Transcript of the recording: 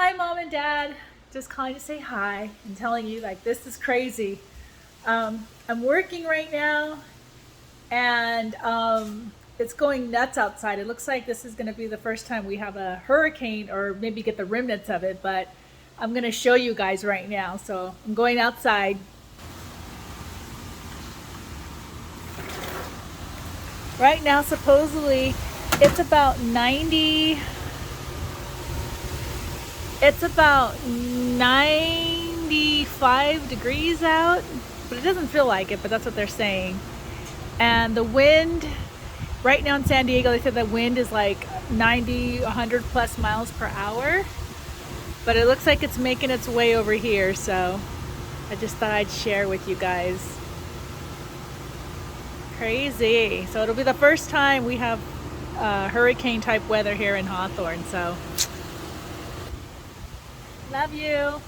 Hi, Mom and Dad. Just calling to say hi and telling you like this is crazy. I'm working right now and it's going nuts outside. It looks like this is going to be the first time we have a hurricane or maybe get the remnants of it, but I'm going to show you guys right now. So I'm going outside. Right now, supposedly, it's about 90. It's about 95 degrees out, but it doesn't feel like it, but that's what they're saying. And the wind, right now in San Diego, they said the wind is like 90, 100 plus miles per hour, but it looks like it's making its way over here, so I just thought I'd share with you guys. Crazy. So it'll be the first time we have hurricane type weather here in Hawthorne, so love you.